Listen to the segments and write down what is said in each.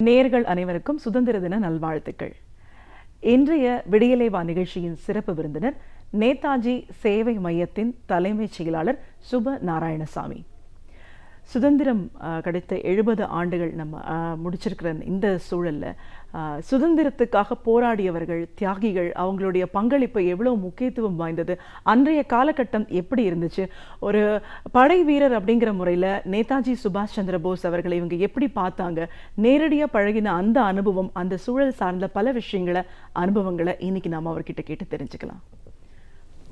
நேயர்கள் அனைவருக்கும் சுதந்திர தின நல்வாழ்த்துக்கள். இன்றைய விடியலைவா நிகழ்ச்சியின் சிறப்பு விருந்தினர் நேதாஜி சேவை மையத்தின் தலைமைச் செயலாளர் சுப நாராயணசாமி. சுதந்திரம் கிடைத்த 70 ஆண்டுகள் நம்ம முடிச்சிருக்கிற இந்த சூழலில் சுதந்திரத்துக்காக போராடியவர்கள், தியாகிகள், அவங்களுடைய பங்களிப்பு எவ்வளோ முக்கியத்துவம் வாய்ந்தது, அன்றைய காலகட்டம் எப்படி இருந்துச்சு, ஒரு படை வீரர் அப்படிங்கிற முறையில் நேதாஜி சுபாஷ் சந்திர போஸ் அவர்களை இவங்க எப்படி பார்த்தாங்க, நேரடியாக பழகின அந்த அனுபவம், அந்த சூழல் சார்ந்த பல விஷயங்களை, அனுபவங்களை இன்னைக்கு நாம் அவர்கிட்ட கேட்டு தெரிஞ்சுக்கலாம்.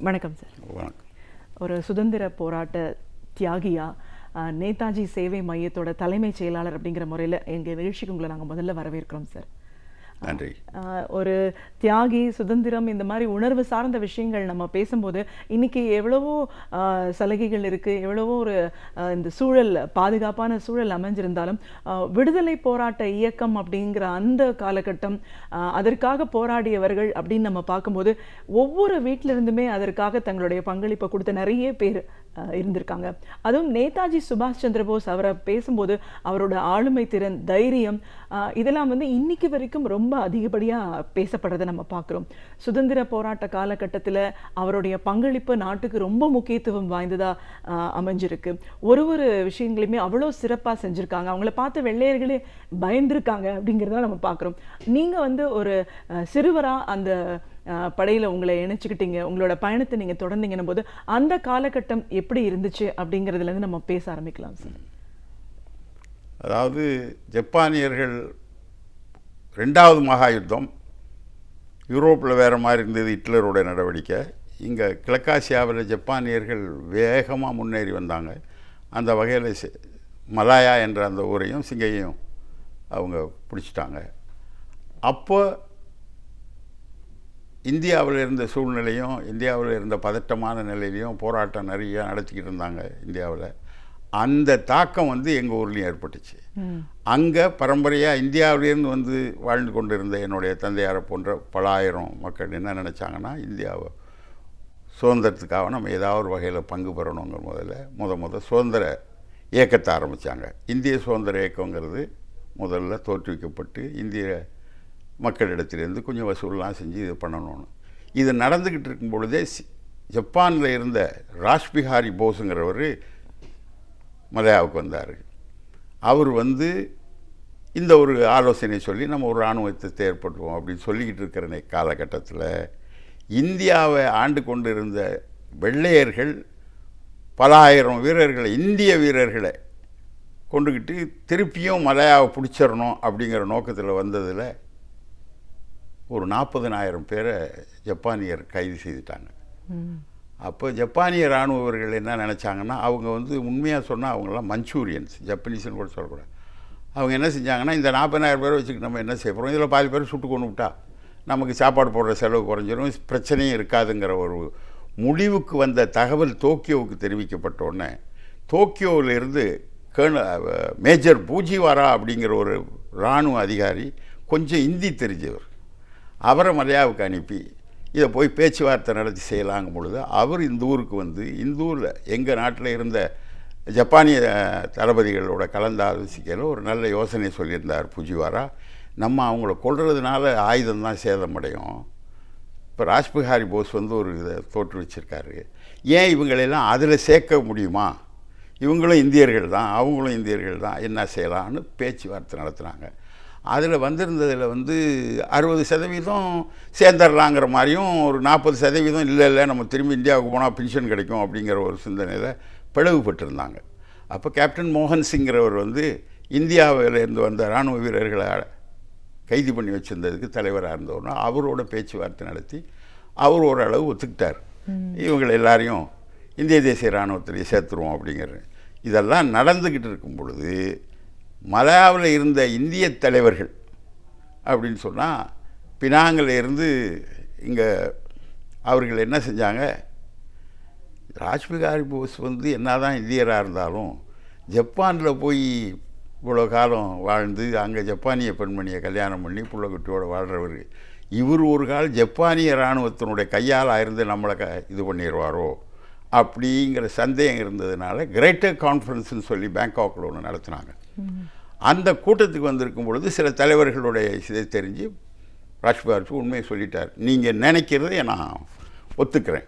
வணக்கம் சார். வணக்கம். ஒரு சுதந்திர போராட்ட தியாகியா, நேதாஜி சேவை மையத்தோட தலைமைச் செயலாளர் அப்படிங்கிற முறையில் எங்கள் நிகழ்ச்சிக்கு உங்களை நாங்கள் முதல்ல வரவேற்கிறோம் சார். நன்றி. ஒரு தியாகி, சுதந்திரம், இந்த மாதிரி உணர்வு சார்ந்த விஷயங்கள் நம்ம பேசும்போது இன்னைக்கு எவ்வளவோ சலுகைகள் இருக்குது, எவ்வளவோ ஒரு இந்த சூழல், பாதுகாப்பான சூழல் அமைஞ்சிருந்தாலும் விடுதலை போராட்ட இயக்கம் அப்படிங்கிற அந்த காலகட்டம், அதற்காக போராடியவர்கள் அப்படின்னு நம்ம பார்க்கும்போது ஒவ்வொரு வீட்டிலிருந்துமே அதற்காக தங்களுடைய பங்களிப்பை கொடுத்த நிறைய பேர் இருந்திருக்காங்க. அதுவும் நேதாஜி சுபாஷ் சந்திர போஸ் அவரை பேசும்போது அவரோட ஆளுமை திறன், தைரியம், இதெல்லாம் இன்னைக்கு வரைக்கும் ரொம்ப அதிகப்படியாக பேசப்படுறதை நம்ம பார்க்குறோம். சுதந்திர போராட்ட காலகட்டத்தில் அவருடைய பங்களிப்பு நாட்டுக்கு ரொம்ப முக்கியத்துவம் வாய்ந்ததாக அமைஞ்சிருக்கு. ஒரு விஷயங்களையுமே அவ்வளோ சிறப்பாக செஞ்சுருக்காங்க. அவங்கள பார்த்து வெள்ளையர்களே பயந்துருக்காங்க அப்படிங்கிறத நம்ம பார்க்குறோம். நீங்கள் ஒரு சிறுவராக அந்த படையில் உங்களை இணைச்சிக்கிட்டீங்க, உங்களோட பயணத்தை நீங்கள் தொடர்ந்தீங்கன்னும் போது அந்த காலகட்டம் எப்படி இருந்துச்சு அப்படிங்கிறதுலேருந்து நம்ம பேச ஆரம்பிக்கலாம் சார். அதாவது ஜப்பானியர்கள் 2வது மகா யுத்தம் யூரோப்பில் வேறு மாதிரி இருந்தது, ஹிட்லரோட நடவடிக்கை. இங்கே கிழக்காசியாவில் ஜப்பானியர்கள் வேகமாக முன்னேறி வந்தாங்க. அந்த வகையில் மலாயா என்ற அந்த ஊரையும் சிங்கையும் அவங்க பிடிச்சிட்டாங்க. அப்போ இந்தியாவில் இருந்த சூழ்நிலையும், இந்தியாவில் இருந்த பதட்டமான நிலையிலையும் போராட்டம் நிறைய நடத்திக்கிட்டு இருந்தாங்க இந்தியாவில். அந்த தாக்கம் எங்கள் ஊர்லேயும் ஏற்பட்டுச்சு. அங்கே பரம்பரையாக இந்தியாவிலேருந்து வாழ்ந்து கொண்டு இருந்த என்னுடைய தந்தையாரை போன்ற பல ஆயிரம் மக்கள் என்ன நினச்சாங்கன்னா, இந்தியாவை சுதந்திரத்துக்காக நம்ம ஏதாவது ஒரு வகையில் பங்கு பெறணுங்கிற முதல்ல சுதந்திர இயக்கத்தை ஆரம்பித்தாங்க. இந்திய சுதந்திர இயக்கங்கிறது முதல்ல தோற்றுவிக்கப்பட்டு இந்திய மக்களிடத்திலேருந்து கொஞ்சம் வசூல்லாம் செஞ்சு இது பண்ணணும்னு இது நடந்துக்கிட்டு இருக்கும் பொழுதே ஜப்பானில் இருந்த ராஷ்பிஹாரி போஸுங்கிறவர் மலையாவுக்கு வந்தார். அவர் இந்த ஒரு ஆலோசனை சொல்லி நம்ம ஒரு இராணுவத்தை ஏற்படுத்துவோம் அப்படின்னு சொல்லிக்கிட்டு இருக்கிற காலகட்டத்தில் இந்தியாவை ஆண்டு கொண்டு இருந்த வெள்ளையர்கள் பல ஆயிரம் வீரர்களை, இந்திய வீரர்களை கொண்டுக்கிட்டு திருப்பியும் மலையாவை பிடிச்சிடணும் அப்படிங்கிற நோக்கத்தில் வந்ததில் ஒரு 40,000 பேரை ஜப்பானியர் கைது செய்துட்டாங்க. அப்போ ஜப்பானிய இராணுவர்கள் என்ன நினச்சாங்கன்னா, அவங்க உண்மையாக சொன்னால் அவங்களாம் மஞ்சூரியன்ஸ், ஜப்பனீஸ்னு கூட சொல்லக்கூடாது. அவங்க என்ன செஞ்சாங்கன்னா, இந்த 40,000 பேரை வச்சுக்கிட்டு நம்ம என்ன செய்ய போகிறோம், இதில் பாதி பேர் சுட்டு கொண்டு விட்டா நமக்கு சாப்பாடு போடுற செலவு குறைஞ்சிரும், பிரச்சனையும் இருக்காதுங்கிற ஒரு முடிவுக்கு வந்த தகவல் டோக்கியோவுக்கு தெரிவிக்கப்பட்டோடனே, டோக்கியோவிலிருந்து மேஜர் பூஜிவாரா அப்படிங்கிற ஒரு இராணுவ அதிகாரி, கொஞ்சம் இந்தி தெரிஞ்சவர், அவரை மலையாவுக்கு அனுப்பி இதை போய் பேச்சுவார்த்தை நடத்தி செய்யலாங்கும் பொழுது அவர் இந்த ஊருக்கு இந்த ஊரில் எங்கள் நாட்டில் இருந்த ஜப்பானிய தளபதிகளோட கலந்து ஆலோசிக்கையில் ஒரு நல்ல யோசனை சொல்லியிருந்தார் பூஜிவாரா. நம்ம அவங்கள கொள்றதுனால ஆயுதம்தான் சேதமடையும். இப்போ ராஷ்பிஹாரி போஸ் ஒரு இதை தோற்று வச்சுருக்காரு, ஏன் இவங்களெல்லாம் அதில் சேர்க்க முடியுமா, இவங்களும் இந்தியர்கள் தான், அவங்களும் இந்தியர்கள் தான், என்ன செய்யலான்னு பேச்சுவார்த்தை நடத்துனாங்க. அதில் வந்திருந்ததில் 60% சேர்ந்துடலாங்கிற மாதிரியும், ஒரு 40% இல்லை நம்ம திரும்பி இந்தியாவுக்கு போனால் பென்ஷன் கிடைக்கும் அப்படிங்கிற ஒரு சிந்தனையில் பிளவுபட்டிருந்தாங்க. அப்போ கேப்டன் மோகன் சிங்கிறவர் இந்தியாவிலேருந்து வந்த இராணுவ வீரர்களை கைது பண்ணி வச்சுருந்ததுக்கு தலைவராக இருந்தவர்னா அவரோட பேச்சுவார்த்தை நடத்தி அவர் ஓரளவு ஒத்துக்கிட்டார், இவங்களை எல்லாரையும் இந்திய தேசிய இராணுவத்திலேயே சேர்த்துருவோம் அப்படிங்கிறது. இதெல்லாம் நடந்துக்கிட்டு இருக்கும் பொழுது மலையாவில் இருந்த இந்திய தலைவர்கள் அப்படின்னு சொன்னால், பினாங்கில் இருந்து இங்கே அவர்கள் என்ன செஞ்சாங்க, ராஷ்பிஹாரி போஸ் என்ன தான் இந்தியராக இருந்தாலும் ஜப்பானில் போய் இவ்வளோ காலம் வாழ்ந்து அங்கே ஜப்பானிய பெண்மணியை கல்யாணம் பண்ணி புள்ளக்குட்டியோடு வாழ்கிறவர், இவர் ஒரு காலம் ஜப்பானிய இராணுவத்தினுடைய கையால் இருந்து நம்மளை இது பண்ணிடுவாரோ அப்படிங்கிற சந்தேகம் இருந்ததுனால கிரேட்டர் கான்ஃபரன்ஸ்னு சொல்லி பேங்காக்கில் ஒன்று நடத்தினாங்க. அந்த கூட்டத்துக்கு வந்திருக்கும் பொழுது சில தலைவர்களுடைய இதை தெரிஞ்சு ராஜ்பார்ஜி உண்மையை சொல்லிட்டார். நீங்கள் நினைக்கிறதை நான் ஒத்துக்கிறேன்.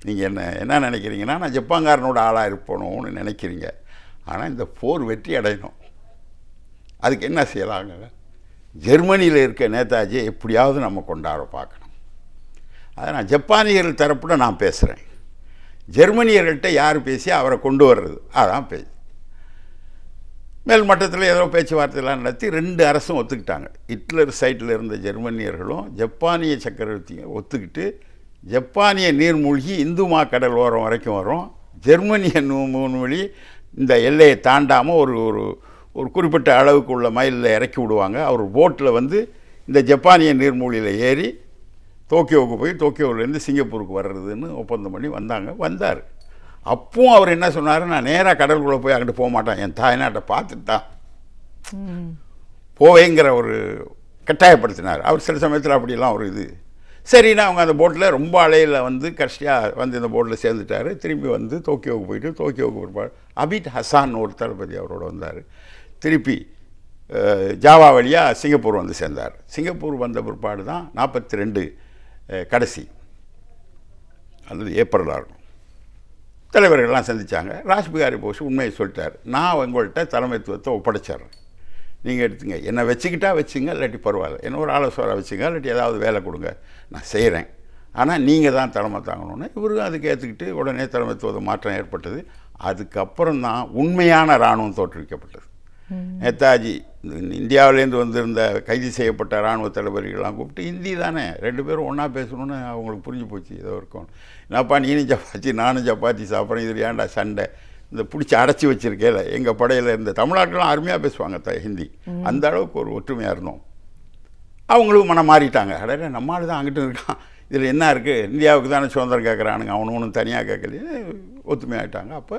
நீங்கள் என்ன நினைக்கிறீங்கன்னா, நான் ஜப்பான்காரனோட ஆளாக இருப்பணும்னு நினைக்கிறீங்க. ஆனால் இந்த போர் வெற்றி அடையணும். அதுக்கு என்ன செய்யலாங்க? ஜெர்மனியில் இருக்க நேதாஜியை எப்படியாவது நம்ம கொண்டாட பார்க்கணும். அதை நான் ஜப்பானியர்கள் தரப்பில் நான் பேசுகிறேன். ஜெர்மனியர்கள்ட்ட யார் பேசி அவரை கொண்டு வர்றது, அதான் பேச்சு. மேல் மட்டத்தில் ஏதோ பேச்சுவார்த்தையெல்லாம் நடத்தி 2 அரசும் ஒத்துக்கிட்டாங்க. ஹிட்லர் சைட்டில் இருந்த ஜெர்மனியர்களும் ஜப்பானிய சக்கரவர்த்தியும் ஒத்துக்கிட்டு, ஜப்பானிய நீர்மூழ்கி இந்துமா கடல் ஓரம் வரைக்கும் வரும். ஜெர்மனிய நீர்மூழ்கி இந்த எல்லையை தாண்டாமல் ஒரு குறிப்பிட்ட அளவுக்கு உள்ள மைலில் இறக்கி விடுவாங்க. அவர் போட்டில் வந்து இந்த ஜப்பானிய நீர்மூழ்கியில் ஏறி டோக்கியோவுக்கு போய் டோக்கியோவிலேருந்து சிங்கப்பூருக்கு வர்றதுன்னு ஒப்பந்தம் பண்ணி வந்தார். அப்பவும் அவர் என்ன சொன்னார், நான் நேராக கடலுக்குள்ளே போய் அங்கிட்டு போக மாட்டேன், என் தாய்நாட்டை பார்த்துட்டு தான் போவேங்கிற ஒரு கட்டாயப்படுத்தினார். அவர் சில சமயத்தில் அப்படிலாம் ஒரு இது சரின்னா அவங்க அந்த போட்டில் ரொம்ப அலையில் வந்து கஷ்டியாக வந்து இந்த போட்டில் சேர்ந்துட்டார். திரும்பி வந்து டோக்கியோவுக்கு போயிட்டு டோக்கியோவுக்கு பிற்பாடு அபிட் ஹசான் ஒரு தளபதி அவரோட வந்தார். திருப்பி ஜாவா வழியாக சிங்கப்பூர் வந்து சேர்ந்தார். சிங்கப்பூர் வந்த பிற்பாடு தான் 42 கடைசி அல்லது ஏப்ரலாக இருக்கும் தலைவர்கள்லாம் சந்தித்தாங்க. ராஜ்பிகாரி போஸ் உண்மையை சொல்லிட்டார், நான் உங்கள்கிட்ட தலைமைத்துவத்தை ஒப்படைச்சிட்றேன், நீங்கள் எடுத்துங்க, என்னை வச்சுக்கிட்டா வச்சுங்க, இல்லாட்டி பரவாயில்ல, என்ன ஒரு ஆலோசனை வச்சுங்க, இல்லாட்டி ஏதாவது வேலை கொடுங்க, நான் செய்கிறேன், ஆனால் நீங்கள் தான் தலைமை தாங்கணும்னு. இவரும் அதுக்கு ஏற்றுக்கிட்டு உடனே தலைமைத்துவ மாற்றம் ஏற்பட்டது. அதுக்கப்புறம் தான் உண்மையான இராணுவம் தோற்றுவிக்கப்பட்டது. நேதாஜி இந்தியாவிலேருந்து வந்திருந்த கைது செய்யப்பட்ட இராணுவ தளபதிகள்லாம் கூப்பிட்டு, ஹிந்தி தானே 2 பேரும் ஒன்றா பேசணுன்னு அவங்களுக்கு புரிஞ்சு போச்சு. ஏதோ இருக்கும், என்னப்பா நீனும் சப்பாத்தி நானும் சப்பாத்தி சாப்பிட்றேன், இதில் ஏன்டா சண்டை, இந்த பிடிச்சி அடைச்சி வச்சுருக்கேல. எங்கள் படையில் இருந்த தமிழ்நாட்டிலாம் அருமையாக பேசுவாங்க ஹிந்தி, அந்த அளவுக்கு ஒரு ஒற்றுமையாக இருந்தோம். அவங்களும் மனம் மாறிட்டாங்க. அடையே நம்மளால தான் அங்கிட்டு இருக்கான், இதில் என்ன இருக்குது, இந்தியாவுக்கு தானே சுதந்திரம் கேட்குறானுங்க, அவனு ஒன்றும் தனியாக கேட்கலையே, ஒத்துமையாகிட்டாங்க. அப்போ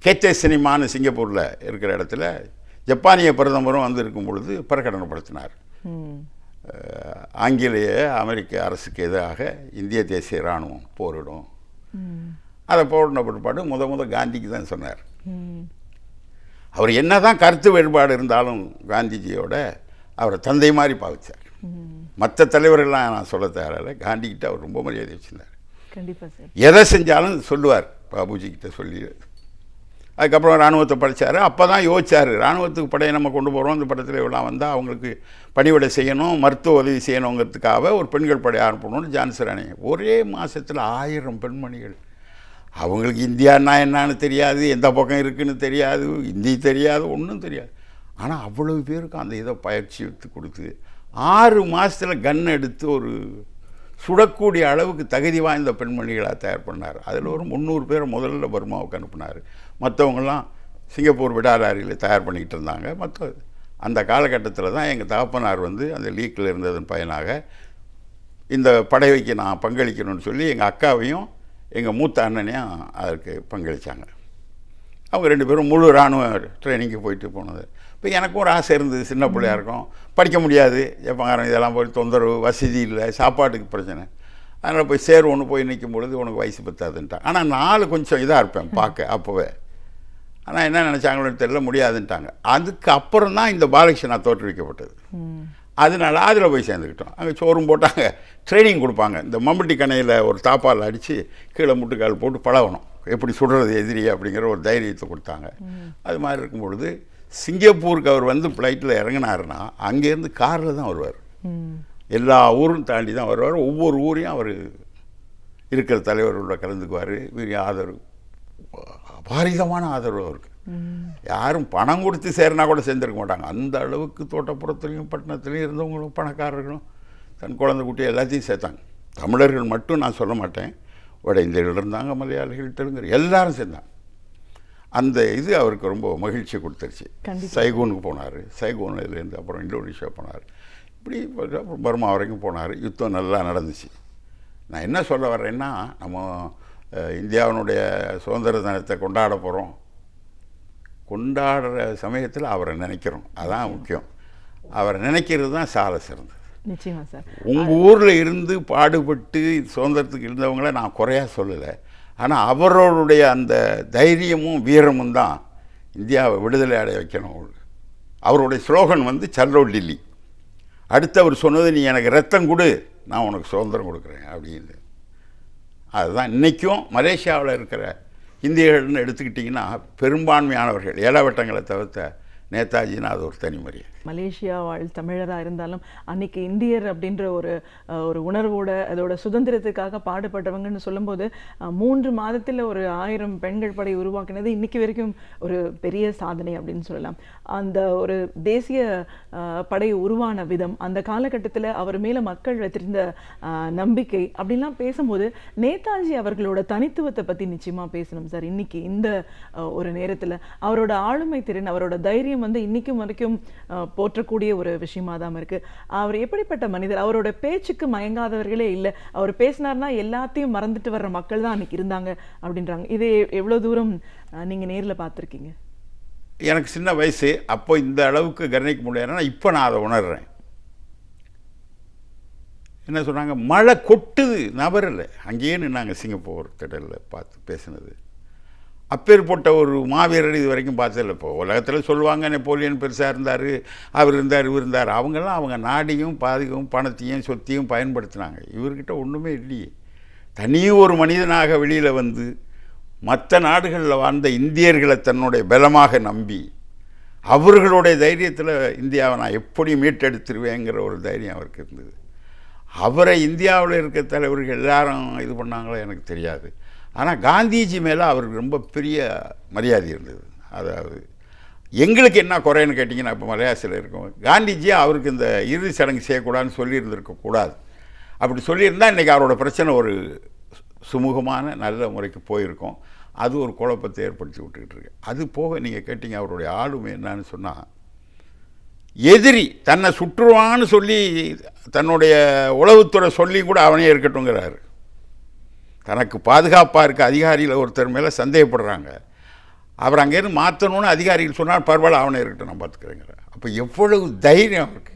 கேச்சே சினிமான்னு சிங்கப்பூரில் இருக்கிற இடத்துல ஜப்பானிய பிரதமரும் வந்து இருக்கும் பொழுது பிரகடனப்படுத்தினார், ஆங்கிலேய அமெரிக்க அரசுக்கு எதிராக இந்திய தேசிய இராணுவம் போரிடும். அதை போரின பிற்பாடு முத காந்திக்கு தான் சொன்னார். அவர் என்ன தான் கருத்து வேறுபாடு இருந்தாலும் காந்திஜியோட அவரை தந்தை மாதிரி பாவிச்சார். மற்ற தலைவர்கள்லாம் நான் சொல்ல தேவையில்லை, காந்திக்கிட்ட அவர் ரொம்ப மரியாதை வச்சுருந்தார். கண்டிப்பாக சார், எதை செஞ்சாலும் சொல்லுவார், பாபுஜிக்கிட்ட சொல்லி. அதுக்கப்புறம் இராணுவத்தை படித்தார். அப்போ தான் யோசித்தார், இராணுவத்துக்கு படையை நம்ம கொண்டு போகிறோம், இந்த படத்தில் இவ்வளோ வந்தால் அவங்களுக்கு பணிவிடை செய்யணும், மருத்துவ உதவி செய்யணுங்கிறதுக்காக ஒரு பெண்கள் படையை அனுப்பணும்னு ஜான்சி ராணி. ஒரே மாதத்தில் 1000 பெண்மணிகள். அவங்களுக்கு இந்தியான்னா என்னான்னு தெரியாது, எந்த பக்கம் இருக்குதுன்னு தெரியாது, ஹிந்தி தெரியாது, ஒன்றும் தெரியாது. ஆனால் அவ்வளவு பேருக்கு அந்த இதை பயிற்சி எடுத்து கொடுத்து 6 மாதத்தில் கன் எடுத்து ஒரு சுடக்கூடிய அளவுக்கு தகுதி வாய்ந்த பெண்மணிகளாக தயார் பண்ணார். அதில் ஒரு 300 பேரை முதல்ல பர்மாவுக்கு அனுப்பினார். மற்றவங்களாம் சிங்கப்பூர் விடாலாரியில் தயார் பண்ணிக்கிட்டு இருந்தாங்க. மற்ற அந்த காலகட்டத்தில் தான் எங்கள் தகப்பனார் வந்து அந்த லீக்கில் இருந்ததன் பயனாக இந்த படைவைக்கு நான் பங்களிக்கணும்னு சொல்லி எங்கள் அக்காவையும் எங்கள் மூத்த அண்ணனையும் அதற்கு பங்களித்தாங்க. அவங்க 2 பேரும் முழு இராணுவ ட்ரைனிங்கு போயிட்டு போனது. இப்போ எனக்கும் ஒரு ஆசை இருந்தது, சின்ன பிள்ளையாக இருக்கும், படிக்க முடியாது, ஜப்பான்காரன் இதெல்லாம் போய் தொந்தரவு, வசதி இல்லை, சாப்பாட்டுக்கு பிரச்சனை, அதனால் போய் ஒன்று போய் நிற்கும் பொழுது உனக்கு வயசு பத்தாதுன்ட்டான். ஆனால் 4 கொஞ்சம் இதாக இருப்பேன் பார்க்க அப்போவே. ஆனால் என்ன நினச்சாங்களோன்னு தெரியல, முடியாதுன்ட்டாங்க. அதுக்கு அப்புறம் தான் இந்த பாலகிருஷ்ணா தோற்றுவிக்கப்பட்டது. அதனால அதில் போய் சேர்ந்துக்கிட்டோம். அங்கே சோறும் போட்டாங்க, ட்ரைனிங் கொடுப்பாங்க. இந்த மம்பட்டி கணையில் ஒரு தாப்பால் அடித்து கீழே முட்டுக்கால் போட்டு பழகணும், எப்படி சுடுறது எதிரி அப்படிங்கிற ஒரு தைரியத்தை கொடுத்தாங்க. அது மாதிரி இருக்கும் பொழுது சிங்கப்பூருக்கு அவர் வந்து ஃப்ளைட்டில் இறங்கினாருன்னா அங்கேருந்து காரில் தான் வருவார். எல்லா ஊரும் தாண்டி தான் வருவார். ஒவ்வொரு ஊரையும் அவர் இருக்கிற தலைவர்களோட கலந்துக்குவார். பெரிய ஆதரவு, அபாரிதமான ஆதரவு அவருக்கு. யாரும் பணம் கொடுத்து சேரனா கூட சேர்ந்துருக்க மாட்டாங்க. அந்த அளவுக்கு தோட்டப்புறத்துலேயும் பட்டணத்துலேயும் இருந்தவங்களும் பணக்காரர்களும் தன் குழந்தை குட்டி எல்லாத்தையும் சேர்த்தாங்க. தமிழர்கள் மட்டும் நான் சொல்ல மாட்டேன், வட இந்தியர்கள் இருந்தாங்க, மலையாளிகள், தெலுங்கு, எல்லாரும் சேர்ந்தாங்க. அந்த இது அவருக்கு ரொம்ப மகிழ்ச்சியை கொடுத்துருச்சு. சைகோனுக்கு போனார், சைகோனிலேருந்து அப்புறம் இந்தோனேஷியா போனார், இப்படி பர்மா வரைக்கும் போனார். யுத்தம் நல்லா நடந்துச்சு. நான் என்ன சொல்ல வர்றேன்னா, நம்ம இந்தியாவினுடைய சுதந்திர தினத்தை கொண்டாட போகிறோம், கொண்டாடுற சமயத்தில் அவரை நினைக்கிறோம், அதான் முக்கியம். அவரை நினைக்கிறது தான் சால சிறந்தது. நிச்சயமாக சார், உங்கள் ஊரில் இருந்து பாடுபட்டு சுதந்திரத்துக்கு இருந்தவங்கள நான் குறையாக சொல்லலை. ஆனால் அவர்களுடைய அந்த தைரியமும் வீரமும் தான் இந்தியாவை விடுதலை அடைய வைக்கணும். அவருடைய ஸ்லோகன் வந்து சல்லோ டில்லி. அடுத்து அவர் சொன்னது, நீ எனக்கு ரத்தம் கொடு, நான் உனக்கு சுதந்திரம் கொடுக்குறேன் அப்படின்னு. அதுதான் இன்றைக்கும் மலேசியாவில் இருக்கிற இந்தியர்கள்னு எடுத்துக்கிட்டிங்கன்னா பெரும்பான்மையானவர்கள், ஏழாவட்டங்களை தவிர்த்த நேதாஜின்னா அது ஒரு தனிமொழி. மலேசியா வாழ் தமிழராக இருந்தாலும் அன்னைக்கு இந்தியர் அப்படின்ற ஒரு உணர்வோட அதோட சுதந்திரத்துக்காக பாடுபட்டவங்கன்னு சொல்லும்போது 3 மாதத்தில் ஒரு 1000 பெண்கள் படை உருவாக்கினது இன்னைக்கு வரைக்கும் ஒரு பெரிய சாதனை அப்படின்னு சொல்லலாம். அந்த ஒரு தேசிய படை உருவான விதம், அந்த காலகட்டத்தில் அவர் மேலே மக்கள் வைத்திருந்த நம்பிக்கை அப்படின்லாம் பேசும்போது நேதாஜி அவர்களோட தனித்துவத்தை பற்றி நிச்சயமாக பேசணும் சார். இன்னைக்கு இந்த ஒரு நேரத்தில் அவரோட ஆளுமை திறன், அவரோட தைரியம் வந்து இன்னைக்கும் வரைக்கும் போற்றக்கூடிய ஒரு விஷயமா தான் இருக்கு. அவர் எப்படிப்பட்ட மனிதர்? அவரோட பேச்சுக்கு மயங்காதவர்களே இல்லை. அவர் பேசினார்னா எல்லாத்தையும் மறந்துட்டு வர்ற மக்கள் தான் அன்னைக்கு இருந்தாங்க அப்படின்றாங்க. இது எவ்வளோ தூரம் நீங்க நேரில் பார்த்துருக்கீங்க? எனக்கு சின்ன வயசு, அப்போ இந்த அளவுக்கு கவனிக்க முடியாதுன்னா இப்போ நான் அதை உணர்றேன். என்ன சொன்னாங்க, மழை கொட்டுது, நபரில் அங்கேயே நின்னாங்க சிங்கப்பூர் திடலில் பார்த்து பேசினது. அப்பேற்பட்ட ஒரு மாவீரர் இது வரைக்கும் பார்த்ததில்ல. இப்போ உலகத்தில் சொல்லுவாங்க நெப்போலியன் பெருசாக இருந்தார், அவர் இருந்தார், இவர் இருந்தார். அவங்கெல்லாம் அவங்க நாடையும் பாதுகாப்பும் பணத்தையும் சொத்தையும் பயன்படுத்தினாங்க. இவர்கிட்ட ஒன்றுமே இல்லையே. தனியும் ஒரு மனிதனாக வெளியில் வந்து மற்ற நாடுகளில் வாழ்ந்த இந்தியர்களை தன்னுடைய பலமாக நம்பி அவர்களுடைய தைரியத்தில் இந்தியாவை நான் எப்படி மீட்டெடுத்துருவேங்கிற ஒரு தைரியம் அவருக்கு இருந்தது. அவரை இந்தியாவில் இருக்க தலைவர்கள் எல்லாரும் இது பண்ணாங்களோ எனக்கு தெரியாது. ஆனால் காந்திஜி மேலே அவருக்கு ரொம்ப பெரிய மரியாதை இருந்தது. அதாவது எங்களுக்கு என்ன குறைன்னு கேட்டிங்கன்னா, இப்போ மலையாசியில் இருக்கோம், காந்திஜி அவருக்கு இந்த இறுதி சடங்கு செய்யக்கூடாதுன்னு சொல்லியிருந்திருக்கக்கூடாது. அப்படி சொல்லியிருந்தால் இன்றைக்கி அவரோட பிரச்சனை ஒரு சுமூகமான நல்ல முறைக்கு போயிருக்கோம். அது ஒரு குழப்பத்தை ஏற்படுத்தி விட்டுக்கிட்டு இருக்கு. அது போக நீங்கள் கேட்டிங்க அவருடைய ஆளுமை என்னன்னு சொன்னால், எதிரி தன்னை சுற்றுவான்னு சொல்லி தன்னுடைய உளவுத்துறை சொல்லி கூட அவனே இருக்கட்டுங்கிறாரு. தனக்கு பாதுகாப்பாக இருக்க அதிகாரியில் ஒருத்தர் மேலே சந்தேகப்படுறாங்க, அவர் அங்கேருந்து மாற்றணும்னு அதிகாரிகள் சொன்னால் பரவாயில்ல அவனே இருக்கட்டும், நான் பார்த்துக்கிறேங்கிற. அப்போ எவ்வளவு தைரியம் அவருக்கு.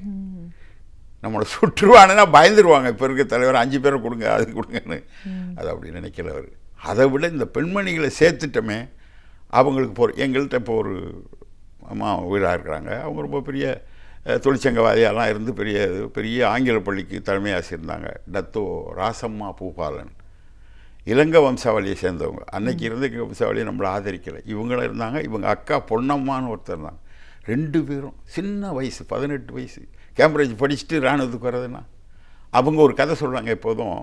நம்மளை சுற்றுவானுன்னா பயந்துருவாங்க. இப்போ இருக்க தலைவர் 5 பேரை கொடுங்க, அது கொடுங்கன்னு. அது அப்படி நினைக்கிறவர். அதை விட இந்த பெண்மணிகளை சேர்த்துட்டோமே, அவங்களுக்கு எங்கள்கிட்ட இப்போ ஒரு அம்மா வீடாக இருக்கிறாங்க. அவங்க ரொம்ப பெரிய தொழிற்சங்கவாதியெல்லாம் இருந்து பெரிய ஆங்கில பள்ளிக்கு தலைமை ஆசியிருந்தாங்க. டத்தோ ராசம்மா பூபாலன், இலங்கை வம்சாவளியை சேர்ந்தவங்க. அன்னைக்கு இருந்த வம்சாவளியை நம்மளை ஆதரிக்கலை. இவங்களும் இருந்தாங்க. இவங்க அக்கா பொன்னம்மான்னு ஒருத்தர் இருந்தாங்க. 2 பேரும் சின்ன வயசு, 18 வயசு, கேம்பிரிட்ஜ் படிச்சுட்டு இராணுவத்துக்கு வர்றதுன்னா. அவங்க ஒரு கதை சொல்கிறாங்க, எப்போதும்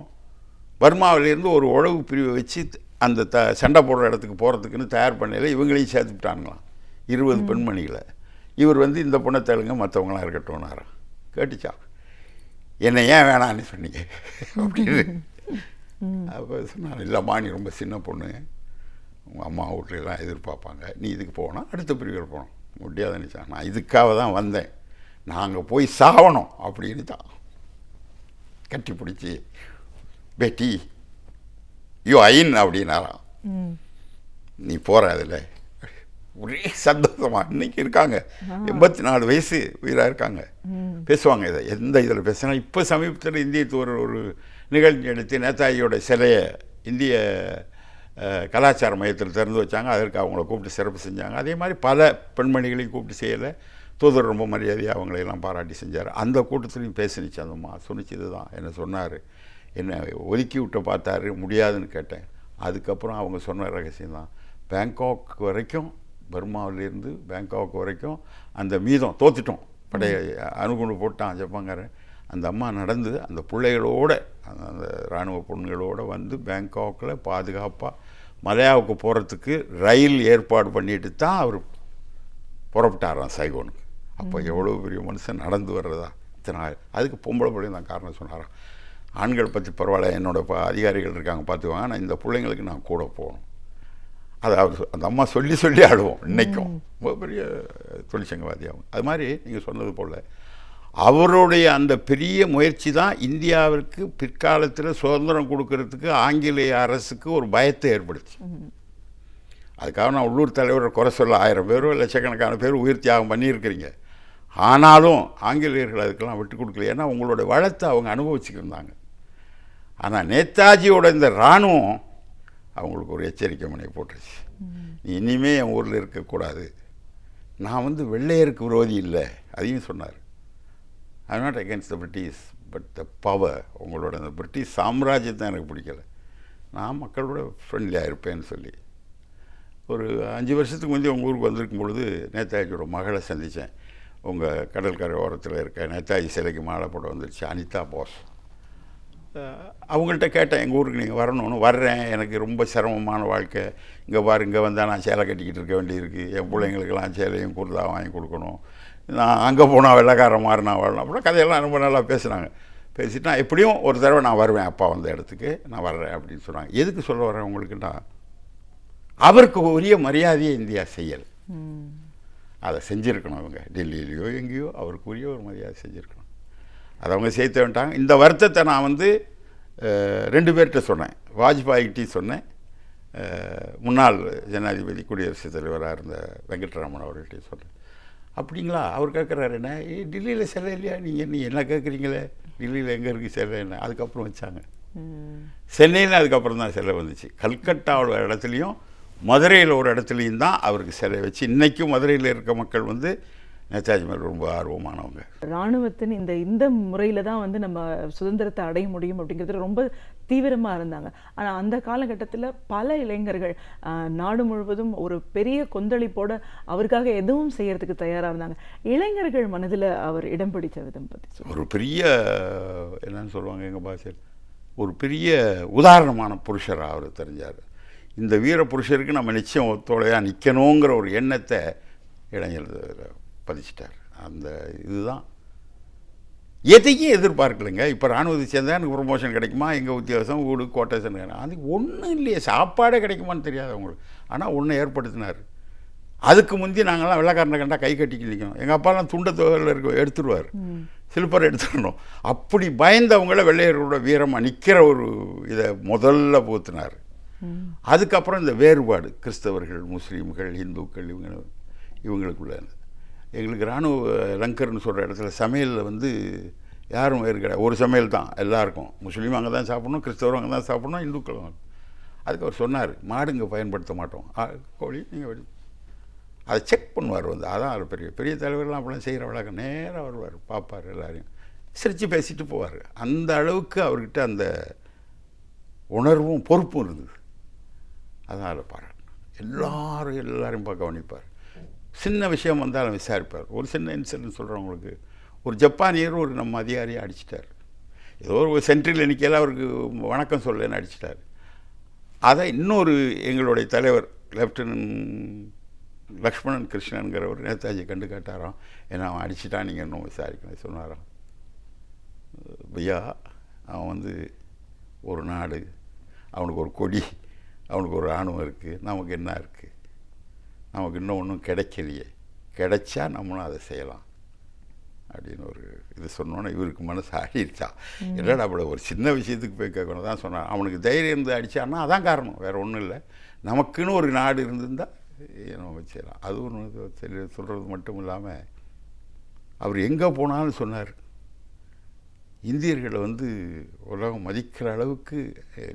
பர்மாவிலேருந்து ஒரு உளவு பிரிவை வச்சு அந்த சண்டை போடுற இடத்துக்கு போகிறதுக்குன்னு தயார் பண்ணல இவங்களையும் சேர்த்துக்கிட்டாங்களாம், 20 பெண்மணிகளை. இவர் வந்து இந்த பொண்ணை தேளுங்க, மற்றவங்களாம் இருக்கட்டும்னாராம். கேட்டுச்சா, என்னை ஏன் வேணான்னு சொன்னீங்க அப்படின்னு. அப்போ சொன்னாங்க, இல்லைம்மா நீ ரொம்ப சின்ன பொண்ணு, உங்கள் அம்மா வீட்லலாம் எதிர்பார்ப்பாங்க, நீ இதுக்கு போனால் அடுத்த பிரிவில் போகணும், முடியாதுன்னு நினச்சான். நான் இதுக்காக தான் வந்தேன், நாங்கள் போய் சாகணும் அப்படின்னு தான் கட்டி பிடிச்சி பேட்டி யோ ஐன் அப்படின்னாராம். நீ போகிற அதில் ஒரே சந்தோஷமாக இன்றைக்கி இருக்காங்க. 84 வயசு உயிராக இருக்காங்க, பேசுவாங்க. இதை எந்த இதில் பேசுனா, இப்போ சமீபத்தில் இந்திய தூதர் ஒரு நிகழ்ச்சி எடுத்து நேதாஜியோட சிலையை இந்திய கலாச்சார மையத்தில் திறந்து வச்சாங்க. அதற்கு அவங்கள கூப்பிட்டு சிறப்பு செஞ்சாங்க. அதே மாதிரி பல பெண்மணிகளையும் கூப்பிட்டு செய்யலை. தூதர் ரொம்ப மரியாதையாக அவங்களையெல்லாம் பாராட்டி செஞ்சார். அந்த கூட்டத்துலையும் பேசினுச்சு அந்தம்மா. சொன்னிச்சு இதுதான் என்ன சொன்னார், என்னை ஒதுக்கி விட்ட பார்த்தாரு, முடியாதுன்னு கேட்டேன். அதுக்கப்புறம் அவங்க சொன்ன ரகசியம்தான், பேங்காக் வரைக்கும், பர்மாவிலேருந்து பேங்காக் வரைக்கும் அந்த மீதம் தோத்துட்டோம், படைய அணுகுண்டு போட்டான் ஜப்பாங்காரன். அந்த அம்மா நடந்து அந்த பிள்ளைகளோட, அந்த இராணுவ பொண்ணுகளோடு வந்து பேங்காக்கில் பாதுகாப்பாக மலையாவுக்கு போகிறதுக்கு ரயில் ஏற்பாடு பண்ணிட்டு தான் அவர் புறப்பட்டாராம் சைகோனுக்கு. அப்போ எவ்வளோ பெரிய மனுஷன் நடந்து வர்றதா இத்தனை நாள். அதுக்கு பொம்பளை பிள்ளைங்க தான் காரணம் சொன்னாராம். ஆண்கள் பற்றி பரவாயில்ல, என்னோட அதிகாரிகள் இருக்காங்க பார்த்துக்குவாங்க, நான் இந்த பிள்ளைங்களுக்கு நான் கூட போகணும். அதை அவர் அந்த அம்மா சொல்லி சொல்லி ஆடுவோம் இன்றைக்கும். ரொம்ப பெரிய தொழிற்சங்கவாதி அவங்க. அது மாதிரி நீங்கள் சொன்னது போல் அவருடைய அந்த பெரிய முயற்சி தான் இந்தியாவிற்கு பிற்காலத்தில் சுதந்திரம் கொடுக்கறதுக்கு ஆங்கிலேய அரசுக்கு ஒரு பயத்தை ஏற்படுத்தி. அதுக்காக நான் உள்ளூர் தலைவரை குறை சொல்ல, 1000 பேரோ லட்சக்கணக்கான பேர் உயிர் தியாகம் பண்ணியிருக்கிறீங்க. ஆனாலும் ஆங்கிலேயர்கள் அதுக்கெல்லாம் விட்டு கொடுக்கல. ஏன்னா உங்களோட வளத்தை அவங்க அனுபவிச்சுக்கிருந்தாங்க. ஆனால் நேதாஜியோட இந்த இராணுவம் அவங்களுக்கு ஒரு எச்சரிக்கை மணி போட்டுருச்சு, நீ இனிமேல் என் ஊரில் இருக்கக்கூடாது, நான் வந்து வெள்ளையருக்கு விரோதி இல்லை, அதையும் சொன்னார். I not against the British but the power, உங்களோட அந்த பிரிட்டிஷ் சாம்ராஜ்யத்தை எனக்கு பிடிக்கல, நான் மக்களோட ஃப்ரெண்ட்லியாக இருப்பேன்னு சொல்லி. ஒரு 5 வருஷத்துக்கு முந்தைய உங்கள் ஊருக்கு வந்திருக்கும் பொழுது நேதாஜியோட மகளை சந்தித்தேன். உங்கள் கடற்கரை ஓரத்தில் இருக்க நேதாஜி சிலைக்கு மாலை போட வந்துருச்சு, அனிதா போஸ். அவங்கள்ட்ட கேட்டேன், எங்கள் ஊருக்கு நீங்கள் வரணும்னு. வர்றேன், எனக்கு ரொம்ப சிரமமான வாழ்க்கை, இங்கே பாரு, இங்கே வந்தால் நான் சேலை கட்டிக்கிட்டு இருக்க வேண்டியிருக்கு, என் பிள்ளைங்களுக்கெல்லாம் சேலையும் குர்தா வாங்கி கொடுக்கணும், நான் அங்கே போனால் வெள்ளைக்கார மாதிரி நான் வரணும் அப்படின்னா கதையெல்லாம் ரொம்ப நல்லா பேசுனாங்க. பேசிட்டு நான் எப்படியும் ஒரு தடவை நான் வருவேன், அப்பா வந்த இடத்துக்கு நான் வர்றேன் அப்படின்னு சொன்னாங்க. எதுக்கு சொல்ல வரேன் உங்களுக்குன்னா, அவருக்கு உரிய மரியாதையை இந்தியா செய்யலை. அதை செஞ்சுருக்கணும் அவங்க, டெல்லியிலையோ எங்கேயோ அவருக்கு உரிய ஒரு மரியாதை செஞ்சுருக்கணும். அதை அவங்க சேர்த்து வந்துட்டாங்க. இந்த வருத்தத்தை நான் வந்து 2 பேர்கிட்ட சொன்னேன். வாஜ்பாய்கிட்டையும் சொன்னேன், முன்னாள் ஜனாதிபதி குடியரசுத் தலைவராக இருந்த வெங்கட்ராமன் அவர்கள்ட்டையும் சொன்னேன். அப்படிங்களா, அவர் கேட்குறாரு, என்ன டெல்லியில் சிலை இல்லையா, நீ என்ன கேட்குறீங்களே, டெல்லியில் எங்கே இருக்குது சிலை என்ன. அதுக்கப்புறம் வச்சாங்க சென்னையில், அதுக்கப்புறம் தான் சிலை வந்துச்சு. கல்கட்டாவோட இடத்துலையும் மதுரையில் ஒரு இடத்துலையும் தான் அவருக்கு சிலை வச்சு. இன்றைக்கும் மதுரையில் இருக்க மக்கள் வந்து நேதாஜி மேலே ரொம்ப ஆர்வமானவங்க. இராணுவத்தின் இந்த முறையில் தான் வந்து நம்ம சுதந்திரத்தை அடைய முடியும் அப்படிங்கிறது ரொம்ப தீவிரமாக இருந்தாங்க. ஆனால் அந்த காலகட்டத்தில் பல இளைஞர்கள் நாடு முழுவதும் ஒரு பெரிய கொந்தளிப்போட அவருக்காக எதுவும் செய்யறதுக்கு தயாராக இருந்தாங்க. இளைஞர்கள் மனதில் அவர் இடம் பிடித்த விதம் பற்றி ஒரு பெரிய என்னன்னு சொல்லுவாங்க எங்கள் பாஷையில், ஒரு பெரிய உதாரணமான புருஷராக அவர் தெரிஞ்சார். இந்த வீர புருஷருக்கு நம்ம நிச்சயம் ஒத்துழையாக நிற்கணுங்கிற ஒரு எண்ணத்தை இளைஞர் பதிச்சிட்டார். அந்த இதுதான் எதையும் எதிர்பார்க்கலைங்க. இப்போ இராணுவத்தை சேர்ந்தால் எனக்கு ப்ரொமோஷன் கிடைக்குமா, எங்கள் உத்தியோகம் வீடு கோட்டேஷன், அது ஒன்றும் இல்லையே, சாப்பாடே கிடைக்குமான்னு தெரியாது அவங்களுக்கு. ஆனால் ஒன்று ஏற்படுத்தினார். அதுக்கு முந்தி நாங்கள்லாம் வெள்ளைக்காரனை கண்டா கை கட்டிக்கு நிற்கணும். எங்கள் அப்பாலாம் துண்டை தொகையில் இருக்க எடுத்துருவார், சில்பர் எடுத்துடணும். அப்படி பயந்தவங்கள வெள்ளையர்களோட வீரமாக நிற்கிற ஒரு இதை முதல்ல பூத்தினார். அதுக்கப்புறம் இந்த வேறுபாடு, கிறிஸ்தவர்கள், முஸ்லீம்கள், இந்துக்கள், இவங்களுக்குள்ள எங்களுக்கு இராணுவ லங்கர்னு சொல்கிற இடத்துல சமையலில் வந்து யாரும் வேறு கிடையாது, ஒரு சமையல் தான் எல்லாருக்கும். முஸ்லீம் அங்கே தான் சாப்பிட்ணும், கிறிஸ்தவரும் அங்கே தான் சாப்பிட்ணும், இந்துக்களும். அதுக்கு அவர் சொன்னார், மாடுங்க பயன்படுத்த மாட்டோம், கோழி நீங்கள் அதை செக் பண்ணுவார் வந்து. அதான் அவர் பெரிய பெரிய தலைவர்கள்லாம் அப்படிலாம் செய்கிற வழக்கம். நேராக வருவார், பார்ப்பார், எல்லாரையும் சிரித்து பேசிட்டு போவார். அந்த அளவுக்கு அவர்கிட்ட அந்த உணர்வும் பொறுப்பும் இருந்தது. அதனால் பாராட்டணும். எல்லாரையும் பார்க்க கவனிப்பார். சின்ன விஷயம் வந்தாலும் விசாரிப்பார். ஒரு சின்ன இன்சிடென்ட் சொல்கிறவங்களுக்கு, ஒரு ஜப்பானியர் ஒரு நம்ம அதிகாரியை அடிச்சிட்டார். ஏதோ ஒரு சென்ட்ரியில் நிற்கல, அவருக்கு வணக்கம் சொல்லன்னு அடிச்சிட்டார். அதை இன்னொரு எங்களுடைய தலைவர் லெப்டினன்ட் லக்ஷ்மணன் கிருஷ்ணனுங்கிறவர் நேதாஜி கண்டு கேட்டாராம், ஏன்னா அவன் அடிச்சிட்டான், நீங்கள் இன்னும் விசாரிக்கணும் சொன்னாராம். ஐயா, அவன் வந்து ஒரு நாடு, அவனுக்கு ஒரு கொடி, அவனுக்கு ஒரு இராணுவம் இருக்குது, நமக்கு என்ன இருக்குது, நமக்கு இன்னும் ஒன்றும் கிடைக்கலையே, கிடைச்சா நம்மளும் அதை செய்யலாம் அப்படின்னு ஒரு இது சொன்னோன்னே இவருக்கு மனசு ஆடிடுச்சா. என்னடா அப்படி ஒரு சின்ன விஷயத்துக்கு போய் கேட்கணும் தான் சொன்னான். அவனுக்கு தைரியம் இருந்து அடித்தான்னா அதான் காரணம், வேறு ஒன்றும் இல்லை. நமக்குன்னு ஒரு நாடு இருந்திருந்தால் நம்ம வச்சிடலாம். அது ஒன்று சரி சொல்கிறது மட்டும் இல்லாமல் அவர் எங்கே போனாலும் சொன்னார், இந்தியர்களை வந்து உலகம் மதிக்கிற அளவுக்கு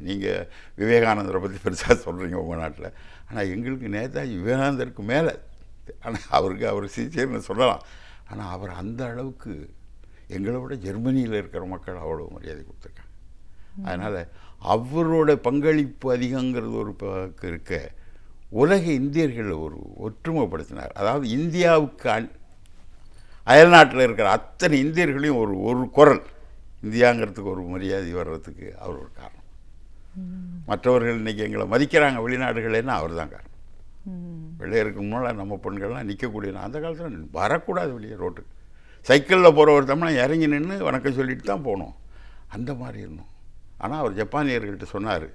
நீங்கள் விவேகானந்தரை பற்றி பெருசாக சொல்கிறீங்க உங்கள் நாட்டில், ஆனால் எங்களுக்கு நேதாஜி விவேகானந்தருக்கு மேலே. ஆனால் அவர் சின்சியர்னு சொல்லலாம், ஆனால் அவர் அந்த அளவுக்கு எங்களை விட ஜெர்மனியில் இருக்கிற மக்கள் அவ்வளோ மரியாதை கொடுத்துருக்காங்க. அதனால் அவரோட பங்களிப்பு அதிகங்கிறது ஒரு பக்கம் இருக்க, உலக இந்தியர்களை ஒரு ஒற்றுமைப்படுத்தினார். அதாவது இந்தியாவுக்கு அயல்நாட்டில் இருக்கிற அத்தனை இந்தியர்களையும் ஒரு குரல், இந்தியாங்கிறதுக்கு ஒரு மரியாதை வர்றதுக்கு அவர் ஒரு காரணம். மற்றவர்கள் இன்றைக்கி எங்களை மதிக்கிறாங்க வெளிநாடுகளேன்னா அவர் தான் காரணம். வெள்ளையருக்கு முன்னால் நம்ம பெண்கள்லாம் நிற்கக்கூடிய, அந்த காலத்தில் வரக்கூடாது வெளியே ரோட்டுக்கு. சைக்கிளில் போகிற ஒருத்தம்னா இறங்கி நின்று வணக்கம் சொல்லிட்டு தான் போகணும், அந்த மாதிரி இருந்தோம். ஆனால் அவர் ஜப்பானியர்கள்ட்ட சொன்னார்,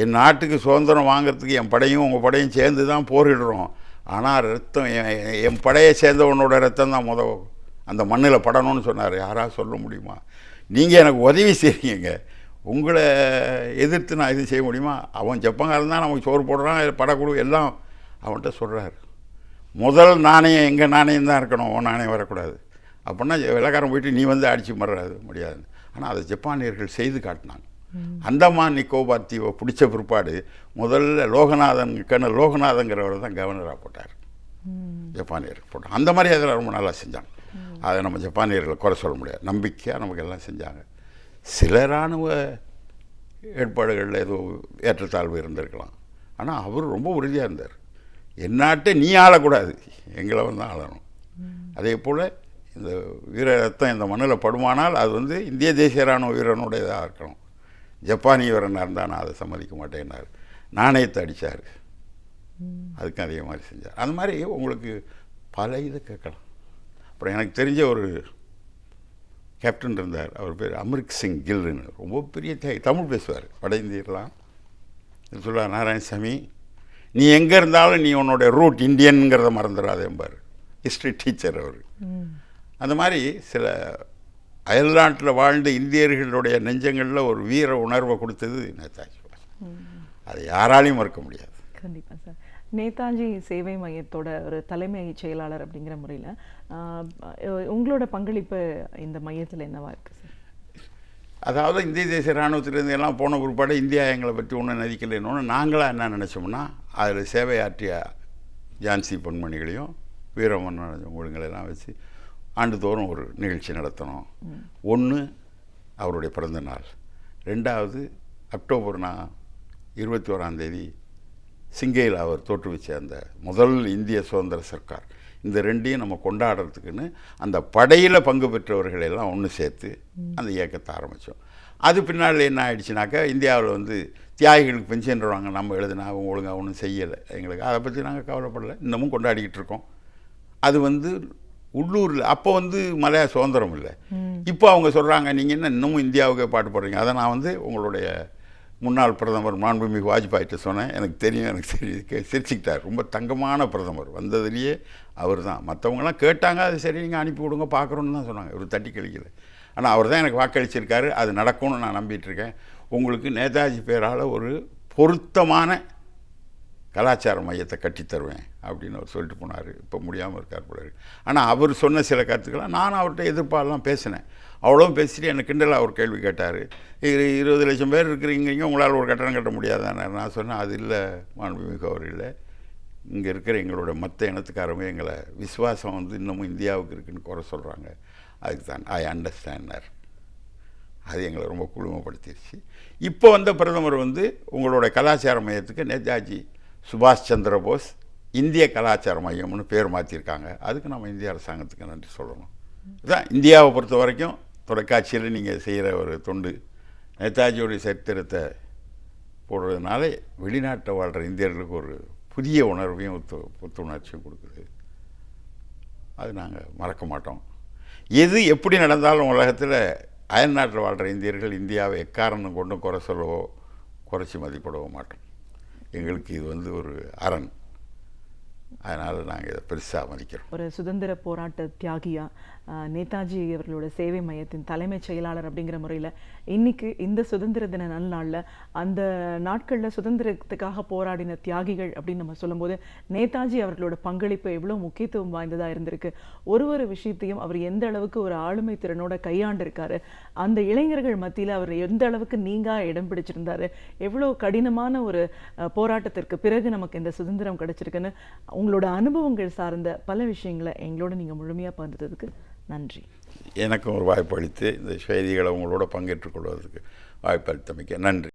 என் நாட்டுக்கு சுதந்திரம் வாங்கிறதுக்கு என் படையும் உங்கள் படையும் சேர்ந்து தான் போரிடுறோம், ஆனால் ரத்தம் என் படையை சேர்ந்தவனோட ரத்தம் தான் அந்த மண்ணில் படணும்னு சொன்னார். யாராவது சொல்ல முடியுமா? நீங்கள் எனக்கு உதவி செய்றீங்க, உங்களை எதிர்த்து நான் இது செய்ய முடியுமா? அவன் ஜப்பான்காரன் தான் நமக்கு சோறு போடுறான், படக்குழு எல்லாம் அவன்கிட்ட சொல்கிறார். முதல் நாணயம் எங்கள் நாணயம் தான் இருக்கணும், உன் நாணயம் வரக்கூடாது. அப்படின்னா வெள்ளைக்காரன் போயிட்டு நீ வந்து அடித்து மறாது முடியாது. ஆனால் அதை ஜப்பானியர்கள் செய்து காட்டினாங்க. அந்தமான் நிக்கோபார் தீவை பிடிச்ச பிற்பாடு முதல்ல லோகநாதன், கர்னல் லோகநாதங்கிறவர் தான் கவர்னராக போட்டார். ஜப்பானியர்கள் போட்டாங்க. அந்த மாதிரி அதில் ரொம்ப நல்லா செஞ்சாங்க. அதை நம்ம ஜப்பானியர்களை குறை சொல்ல முடியாது. நம்பிக்கையாக நமக்கு எல்லாம் செஞ்சாங்க. சில இராணுவ ஏற்பாடுகளில் ஏதோ ஏற்றத்தாழ்வு இருந்திருக்கலாம். ஆனால் அவர் ரொம்ப உறுதியாக இருந்தார். என்னாட்டை நீ ஆளக்கூடாது, எங்களை வந்து ஆளணும். அதே போல் இந்த வீர ரத்தம் இந்த மண்ணில் படுமானால் அது வந்து இந்திய தேசிய இராணுவ வீரனுடையதாக இருக்கணும். ஜப்பானிய வீரனாக இருந்தால் நான் அதை சம்மதிக்க மாட்டேன்னார். நாணயத்தை அடித்தார். அதுக்கும் அதே மாதிரி செஞ்சார். அந்த மாதிரி உங்களுக்கு பல இதை கேட்கலாம். அப்புறம் எனக்கு தெரிஞ்ச ஒரு கேப்டன் இருந்தார். அவர் பேர் அமிர்க் சிங் கில்னு, ரொம்ப பெரிய தமிழ் பேசுவார். வட இந்தியர்லாம் சொல்லுவார், நாராயணசாமி நீ எங்கே இருந்தாலும் நீ உன்னோட ரூட் இந்தியனுங்கிறத மறந்துடாதேம்பார். ஹிஸ்ட்ரி டீச்சர் அவர். அந்த மாதிரி சில அயல்நாட்டில் வாழ்ந்த இந்தியர்களுடைய நெஞ்சங்களில் ஒரு வீர உணர்வை கொடுத்தது நேதாஜி சுபாஷ். அதை யாராலையும் மறுக்க முடியாது. கண்டிப்பாக சார். நேதாஜி சேவை மையத்தோட ஒரு தலைமை செயலாளர் அப்படிங்கிற முறையில் உங்களோட பங்களிப்பு இந்த மையத்தில் என்னவா இருக்குது சார்? அதாவது இந்திய தேசிய இராணுவத்திலேருந்து எல்லாம் போன பிற்பாடு இந்தியா எங்களை பற்றி ஒன்றும் நினைக்கலைன்னு நாங்களாக என்ன நினச்சோம்னா, அதில் சேவையாற்றிய ஜான்சி பொன்மணிகளையும் வீரமன்னவங்களெல்லாம் வச்சு ஆண்டுதோறும் ஒரு நிகழ்ச்சி நடத்தணும். ஒன்று அவருடைய பிறந்த நாள், ரெண்டாவது அக்டோபர் 21 சிங்கேயில் அவர் தோற்றுவிச்ச அந்த முதல் இந்திய சுதந்திர சர்க்கார். இந்த ரெண்டையும் நம்ம கொண்டாடுறதுக்குன்னு அந்த படையில் பங்கு பெற்றவர்களெல்லாம் ஒன்று சேர்த்து அந்த இயக்கத்தை ஆரம்பித்தோம். அது பின்னால் என்ன ஆயிடுச்சுனாக்கா, இந்தியாவில் வந்து தியாகிகளுக்கு பென்ஷன்றாங்க, நம்ம எழுதுனா அவங்க ஒழுங்காக ஒன்றும் செய்யலை. எங்களுக்கு அதை பற்றி நாங்கள் கவலைப்படலை, இன்னமும் கொண்டாடிக்கிட்டு இருக்கோம். அது வந்து உள்ளூரில் அப்போ வந்து மலையா சுதந்திரம் இல்லை. இப்போ அவங்க சொல்கிறாங்க, நீங்கள் என்ன இன்னமும் இந்தியாவுக்கே பாட்டு போடுறீங்க. அதை நான் வந்து உங்களுடைய முன்னாள் பிரதமர் மாண்புமிகு வாஜ்பாயிட்ட சொன்னேன். எனக்கு தெரியும் சிரிச்சுக்கிட்டார். ரொம்ப தங்கமான பிரதமர், வந்ததுலேயே அவர் தான். மற்றவங்களாம் கேட்டாங்க, அது சரி நீங்கள் அனுப்பி விடுங்க பார்க்குறோன்னு தான் சொன்னாங்க. இவர் தட்டி கழிக்கல. ஆனால் அவர் தான் எனக்கு வாக்களிச்சிருக்காரு. அது நடக்கும்னு நான் நம்பிட்டுருக்கேன். உங்களுக்கு நேதாஜி பேரால் ஒரு பொருத்தமான கலாச்சார மையத்தை கட்டித்தருவேன் அப்படின்னு அவர் சொல்லிட்டு போனார். இப்போ முடியாமல் இருக்கார் போல இருக்கு. ஆனால் அவர் சொன்ன சில கருத்துக்கெல்லாம் நான் அவர்கிட்ட எதிர்ப்பாலாம் பேசினேன். அவ்வளோவும் பேசிட்டு எனக்கு கிண்டலாக அவர் கேள்வி கேட்டார். 20 லட்சம் பேர் இருக்கிறீங்க, உங்களால் ஒரு கட்டணம் கட்ட முடியாதானே? நான் சொன்னேன், அது இல்லை மாண்புமிகு அவர் இல்லை. இங்கே இருக்கிற எங்களோட மற்ற இனத்துக்காரங்க எங்களை விசுவாசம் வந்து இன்னமும் இந்தியாவுக்கு இருக்குன்னு குறை சொல்கிறாங்க. அதுக்கு தான் ஐ அண்டர்ஸ்டாண்டார். அது எங்களை ரொம்ப குழுமப்படுத்திடுச்சு. இப்போ வந்த பிரதமர் வந்து உங்களோட கலாச்சார மையத்துக்கு நேதாஜி சுபாஷ் சந்திர போஸ் இந்திய கலாச்சார மையம்னு பேர் மாற்றிருக்காங்க. அதுக்கு நம்ம இந்திய அரசாங்கத்துக்கு நன்றி சொல்லணும். இதுதான் இந்தியாவை பொறுத்த வரைக்கும் தொலைக்காட்சியில் நீங்கள் செய்கிற ஒரு தொண்டு. நேதாஜியோடைய சரித்திரத்தை போடுறதுனால வெளிநாட்டில் வாழ்கிற இந்தியர்களுக்கு ஒரு புதிய உணர்வையும் புத்துணர்ச்சியும் கொடுக்குது. அது நாங்கள் மறக்க மாட்டோம். எது எப்படி நடந்தாலும் உலகத்தில் அயல்நாட்டில் வாழ்கிற இந்தியர்கள் இந்தியாவை எக்காரணம் கொண்டும் குறை சொல்லவோ குறைச்சி மதிப்பிடவோ மாட்டோம். எங்களுக்கு இது வந்து ஒரு அரண். அதனால் நாங்கள் இதை பெருசாக மதிக்கிறோம். ஒரு சுதந்திர போராட்ட தியாகியா நேதாஜி அவர்களோட சேவை மையத்தின் தலைமைச் செயலாளர் அப்படிங்கிற முறையில் இன்னைக்கு இந்த சுதந்திர தின நல்நாளில் அந்த நாட்களில் சுதந்திரத்துக்காக போராடின தியாகிகள் அப்படின்னு நம்ம சொல்லும்போது நேதாஜி அவர்களோட பங்களிப்பு எவ்வளோ முக்கியத்துவம் வாய்ந்ததாக இருந்திருக்கு. ஒரு விஷயத்தையும் அவர் எந்த அளவுக்கு ஒரு ஆளுமை திறனோட கையாண்டிருக்காரு, அந்த இளைஞர்கள் மத்தியில் அவர் எந்த அளவுக்கு நீங்காக இடம் பிடிச்சிருந்தாரு, எவ்வளோ கடினமான ஒரு போராட்டத்திற்கு பிறகு நமக்கு இந்த சுதந்திரம் கிடைச்சிருக்குன்னு உங்களோட அனுபவங்கள் சார்ந்த பல விஷயங்களை எங்களோட நீங்கள் முழுமையாக பகிர்ந்ததுக்கு நன்றி. எனக்கும் ஒரு வாய்ப்பு அளித்து இந்த செய்திகளை உங்களோட பங்கேற்றுக் கொள்வதற்கு வாய்ப்பு அளித்தமைக்கு நன்றி.